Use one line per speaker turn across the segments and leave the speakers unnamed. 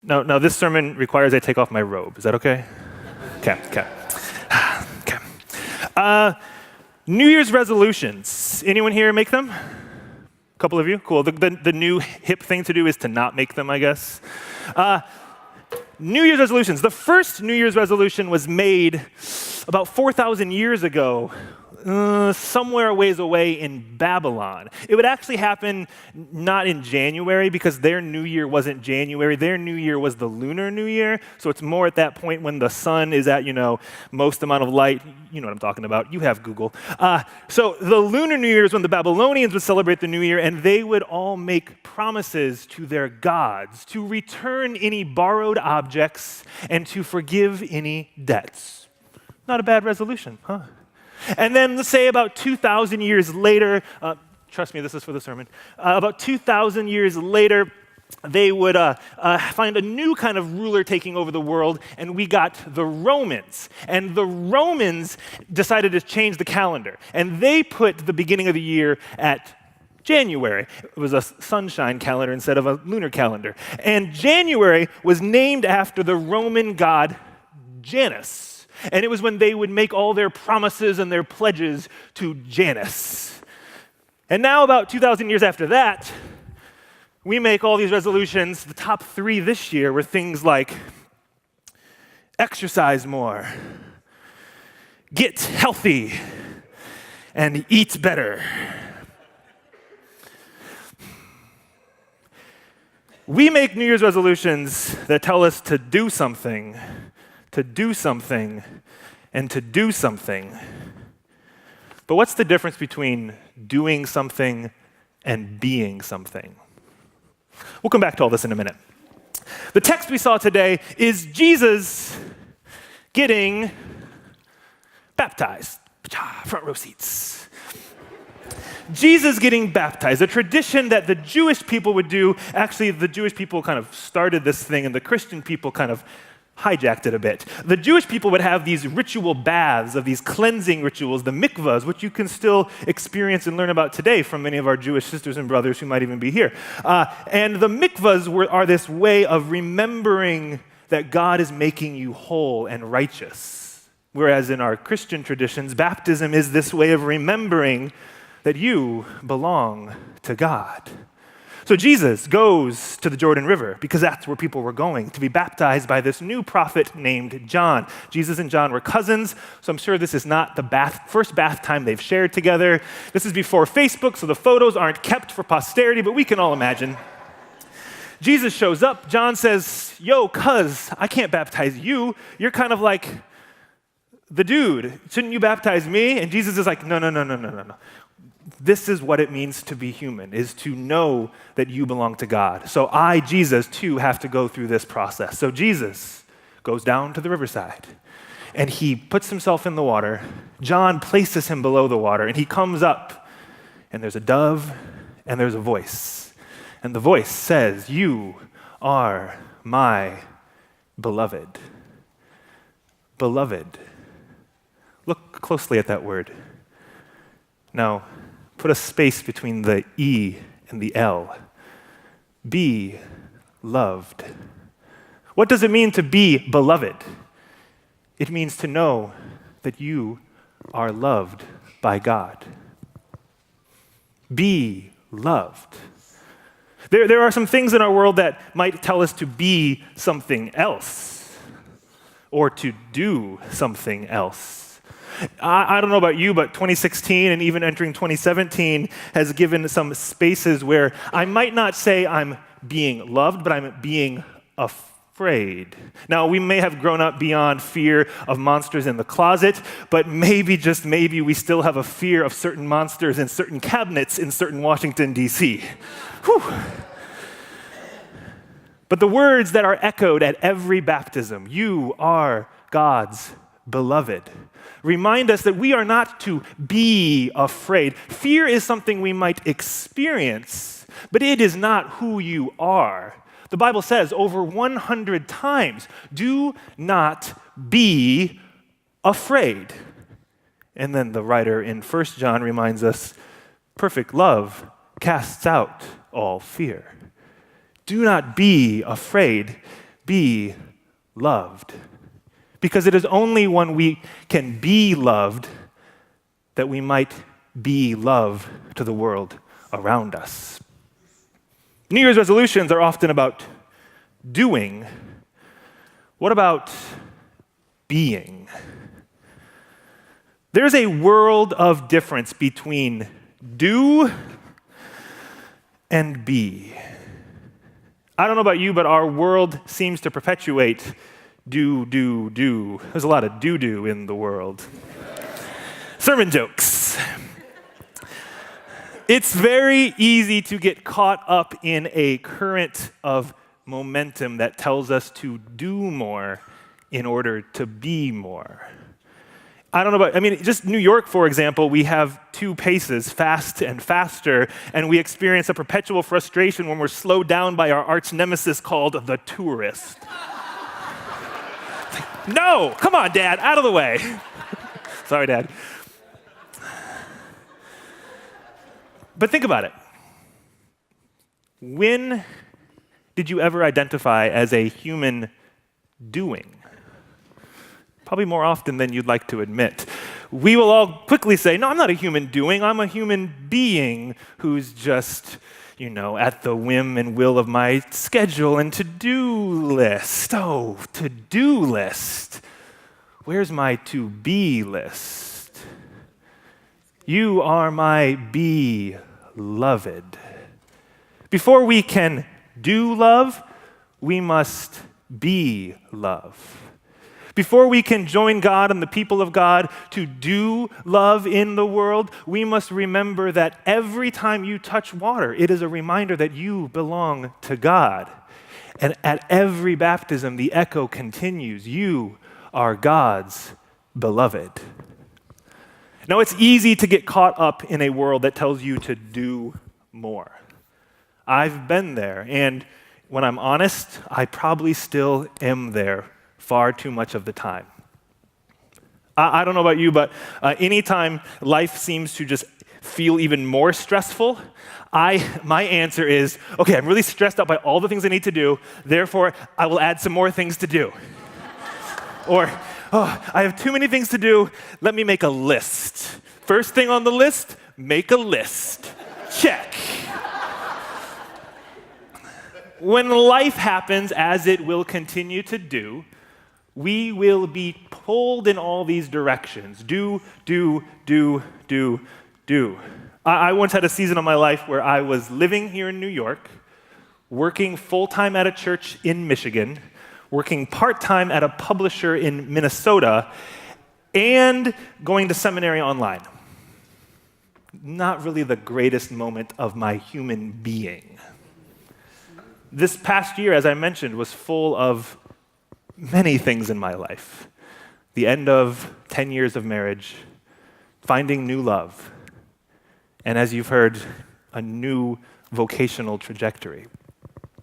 No, this sermon requires I take off my robe. Is that okay? Okay. Okay. New Year's resolutions. Anyone here make them? A couple of you? Cool. The new hip thing to do is to not make them, I guess. New Year's resolutions. The first New Year's resolution was made about 4,000 years ago, somewhere a ways away in Babylon. It would actually happen not in January because their New Year wasn't January. Their New Year was the lunar New Year. So it's more at that point when the sun is at, most amount of light. You know what I'm talking about. You have Google. So the lunar New Year is when the Babylonians would celebrate the New Year, and they would all make promises to their gods to return any borrowed objects and to forgive any debts. Not a bad resolution, huh? And then let's say about 2,000 years later, trust me, this is for the sermon, about 2,000 years later, they would find a new kind of ruler taking over the world, and we got the Romans. And the Romans decided to change the calendar, and they put the beginning of the year at January. It was a sunshine calendar instead of a lunar calendar. And January was named after the Roman god Janus. And it was when they would make all their promises and their pledges to Janus. And now, about 2,000 years after that, we make all these resolutions. The top 3 this year were things like exercise more, get healthy, and eat better. We make New Year's resolutions that tell us to do something, and to do something. But what's the difference between doing something and being something? We'll come back to all this in a minute. The text we saw today is Jesus getting baptized. Front row seats. Jesus getting baptized, a tradition that the Jewish people would do. Actually, the Jewish people kind of started this thing, and the Christian people kind of hijacked it a bit. The Jewish people would have these ritual baths of these cleansing rituals, the mikvahs, which you can still experience and learn about today from many of our Jewish sisters and brothers who might even be here. And the mikvahs are this way of remembering that God is making you whole and righteous. Whereas in our Christian traditions, baptism is this way of remembering that you belong to God. So Jesus goes to the Jordan River because that's where people were going to be baptized by this new prophet named John. Jesus and John were cousins, so I'm sure this is not the first bath time they've shared together. This is before Facebook, so the photos aren't kept for posterity, but we can all imagine. Jesus shows up. John says, "Yo, cuz, I can't baptize you. You're kind of like the dude. Shouldn't you baptize me?" And Jesus is like, No. This is what it means to be human, is to know that you belong to God. So I, Jesus, too, have to go through this process. So Jesus goes down to the riverside, and he puts himself in the water. John places him below the water, and he comes up, and there's a dove, and there's a voice. And the voice says, "You are my beloved." Beloved. Look closely at that word. Now, put a space between the E and the L. Be loved. What does it mean to be beloved? It means to know that you are loved by God. Be loved. There are some things in our world that might tell us to be something else or to do something else. I don't know about you, but 2016 and even entering 2017 has given some spaces where I might not say I'm being loved, but I'm being afraid. Now, we may have grown up beyond fear of monsters in the closet, but maybe, just maybe, we still have a fear of certain monsters in certain cabinets in certain Washington, D.C. Whew. But the words that are echoed at every baptism, "You are God's beloved," remind us that we are not to be afraid. Fear is something we might experience, but it is not who you are. The Bible says over 100 times, "Do not be afraid." And then the writer in 1 John reminds us, "Perfect love casts out all fear." Do not be afraid. be loved. Because it is only when we can be loved that we might be love to the world around us. New Year's resolutions are often about doing. What about being? There's a world of difference between do and be. I don't know about you, but our world seems to perpetuate do. There's a lot of do in the world. Sermon jokes. It's very easy to get caught up in a current of momentum that tells us to do more in order to be more. I don't know about, just New York, for example, we have two paces, fast and faster, and we experience a perpetual frustration when we're slowed down by our arch nemesis called the tourist. No, come on, Dad, out of the way. Sorry, Dad. But think about it. When did you ever identify as a human doing? Probably more often than you'd like to admit. We will all quickly say, no, I'm not a human doing, I'm a human being who's just, at the whim and will of my schedule and to-do list. Oh, to-do list. Where's my to-be list? You are my beloved. Before we can do love, we must be love. Before we can join God and the people of God to do love in the world, we must remember that every time you touch water, it is a reminder that you belong to God. And at every baptism, the echo continues, you are God's beloved. Now, it's easy to get caught up in a world that tells you to do more. I've been there, and when I'm honest, I probably still am there far too much of the time. I don't know about you, but anytime life seems to just feel even more stressful, my answer is, okay, I'm really stressed out by all the things I need to do, therefore I will add some more things to do. Or, I have too many things to do, let me make a list. First thing on the list, make a list. Check. When life happens, as it will continue to do, we will be pulled in all these directions. Do. I once had a season of my life where I was living here in New York, working full-time at a church in Michigan, working part-time at a publisher in Minnesota, and going to seminary online. Not really the greatest moment of my human being. This past year, as I mentioned, was full of many things in my life. The end of 10 years of marriage, finding new love, and as you've heard, a new vocational trajectory.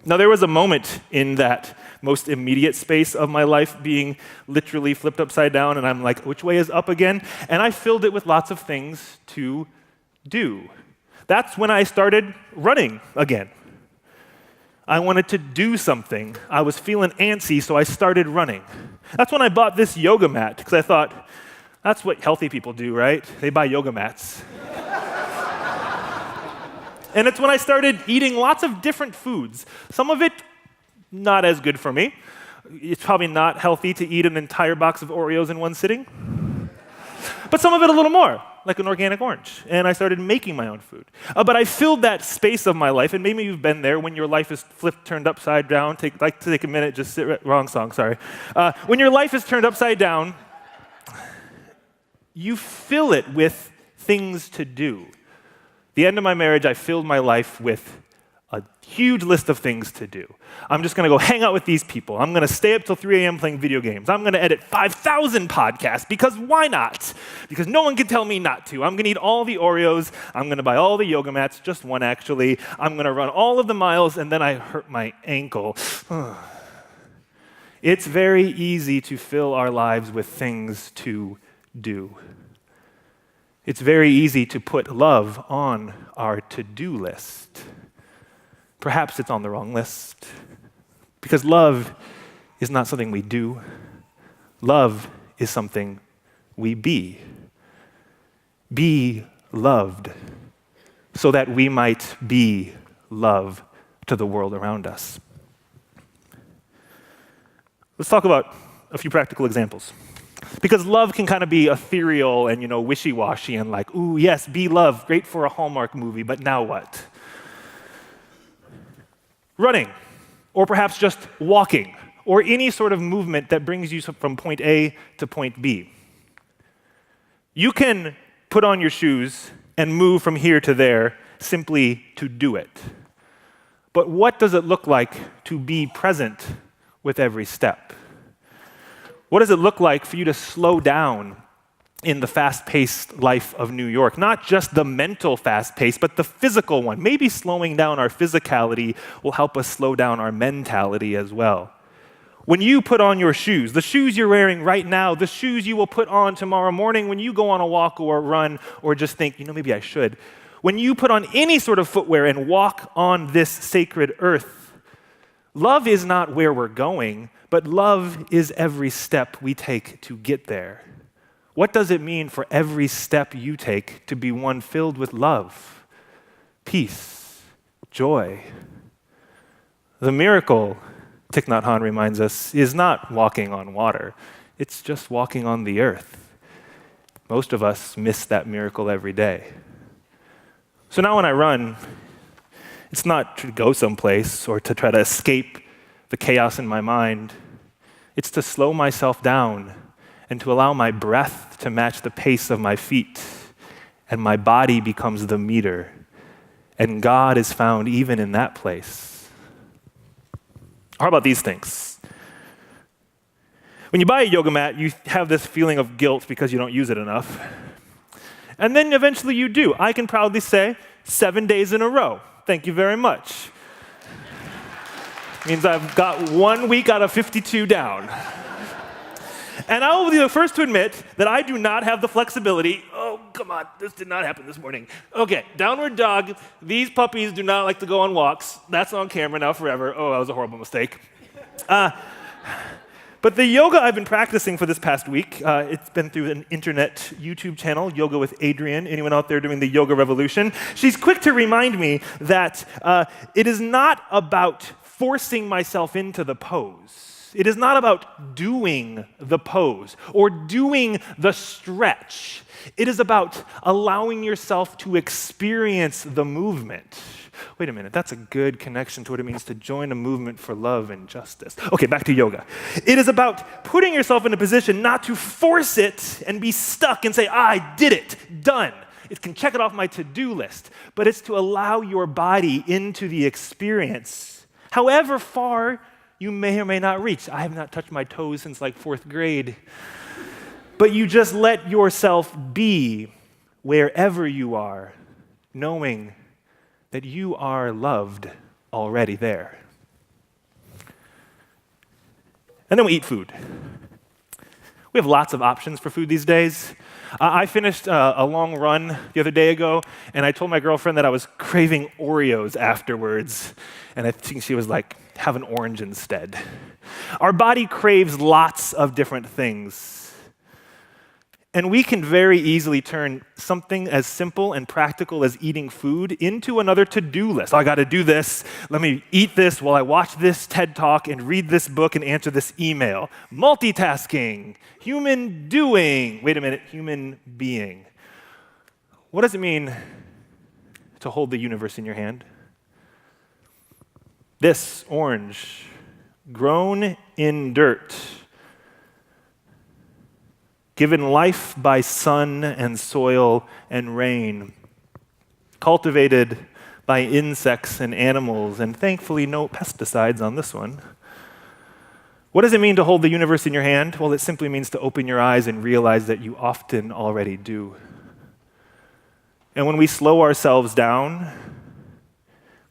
Now, there was a moment in that most immediate space of my life being literally flipped upside down, and I'm like, which way is up again? And I filled it with lots of things to do. That's when I started running again. I wanted to do something. I was feeling antsy, so I started running. That's when I bought this yoga mat, because I thought, that's what healthy people do, right? They buy yoga mats. And it's when I started eating lots of different foods. Some of it, not as good for me. It's probably not healthy to eat an entire box of Oreos in one sitting. But some of it a little more, like an organic orange. And I started making my own food. But I filled that space of my life, and maybe you've been there when your life is flipped, turned upside down. Take a minute, just sit, wrong song, sorry. When your life is turned upside down, you fill it with things to do. The end of my marriage, I filled my life with a huge list of things to do. I'm just going to go hang out with these people. I'm going to stay up till 3 a.m. playing video games. I'm going to edit 5,000 podcasts, because why not? Because no one can tell me not to. I'm going to eat all the Oreos. I'm going to buy all the yoga mats, just one actually. I'm going to run all of the miles, and then I hurt my ankle. It's very easy to fill our lives with things to do. It's very easy to put love on our to-do list. Perhaps it's on the wrong list, because love is not something we do. Love is something we be. Be loved so that we might be love to the world around us. Let's talk about a few practical examples. Because love can kind of be ethereal and, wishy-washy and like, ooh, yes, be love, great for a Hallmark movie, but now what? Running, or perhaps just walking, or any sort of movement that brings you from point A to point B. You can put on your shoes and move from here to there simply to do it. But what does it look like to be present with every step? What does it look like for you to slow down in the fast-paced life of New York? Not just the mental fast pace, but the physical one. Maybe slowing down our physicality will help us slow down our mentality as well. When you put on your shoes, the shoes you're wearing right now, the shoes you will put on tomorrow morning when you go on a walk or a run or just think, maybe I should. When you put on any sort of footwear and walk on this sacred earth, love is not where we're going, but love is every step we take to get there. What does it mean for every step you take to be one filled with love, peace, joy? The miracle, Thich Nhat Hanh reminds us, is not walking on water. It's just walking on the earth. Most of us miss that miracle every day. So now when I run, it's not to go someplace or to try to escape the chaos in my mind. It's to slow myself down and to allow my breath to match the pace of my feet, and my body becomes the meter, and God is found even in that place. How about these things? When you buy a yoga mat, you have this feeling of guilt because you don't use it enough. And then eventually you do. I can proudly say 7 days in a row. Thank you very much. Means I've got 1 week out of 52 down. And I will be the first to admit that I do not have the flexibility. Oh, come on, this did not happen this morning. Okay, downward dog. These puppies do not like to go on walks. That's on camera now forever. Oh, that was a horrible mistake. But the yoga I've been practicing for this past week, it's been through an internet YouTube channel, Yoga with Adriene. Anyone out there doing the yoga revolution? She's quick to remind me that it is not about forcing myself into the pose. It is not about doing the pose or doing the stretch. It is about allowing yourself to experience the movement. Wait a minute, that's a good connection to what it means to join a movement for love and justice. Okay, back to yoga. It is about putting yourself in a position not to force it and be stuck and say, I did it, done. It can check it off my to-do list, but it's to allow your body into the experience, however far you may or may not reach. I have not touched my toes since like 4th grade. But you just let yourself be wherever you are, knowing that you are loved already there. And then we eat food. We have lots of options for food these days. I finished a long run the other day ago, and I told my girlfriend that I was craving Oreos afterwards, and I think she was like, have an orange instead. Our body craves lots of different things. And we can very easily turn something as simple and practical as eating food into another to-do list. Oh, I got to do this. Let me eat this while I watch this TED Talk and read this book and answer this email. Multitasking, human doing. Wait a minute, human being. What does it mean to hold the universe in your hand? This orange, grown in dirt, given life by sun and soil and rain, cultivated by insects and animals, and thankfully no pesticides on this one. What does it mean to hold the universe in your hand? Well, it simply means to open your eyes and realize that you often already do. And when we slow ourselves down,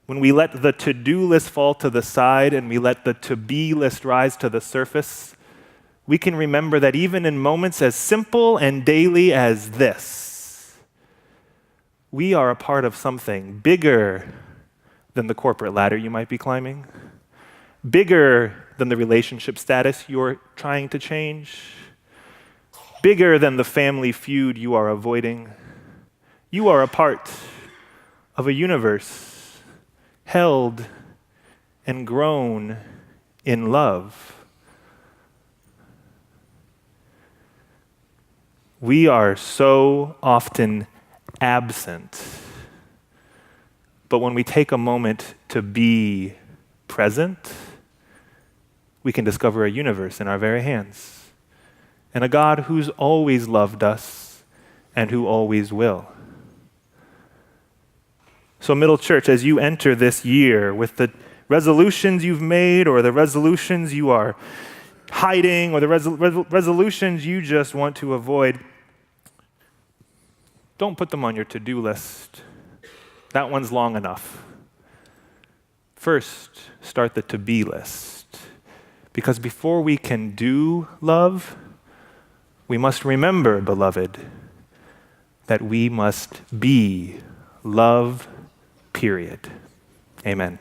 when we let the to-do list fall to the side and we let the to-be list rise to the surface, we can remember that even in moments as simple and daily as this, we are a part of something bigger than the corporate ladder you might be climbing, bigger than the relationship status you're trying to change, bigger than the family feud you are avoiding. You are a part of a universe held and grown in love. We are so often absent, but when we take a moment to be present, we can discover a universe in our very hands, and a God who's always loved us and who always will. So, Middle Church, as you enter this year with the resolutions you've made, or the resolutions you are hiding, or the resolutions you just want to avoid, don't put them on your to-do list. That one's long enough. First, start the to-be list. Because before we can do love, we must remember, beloved, that we must be love, period. Amen.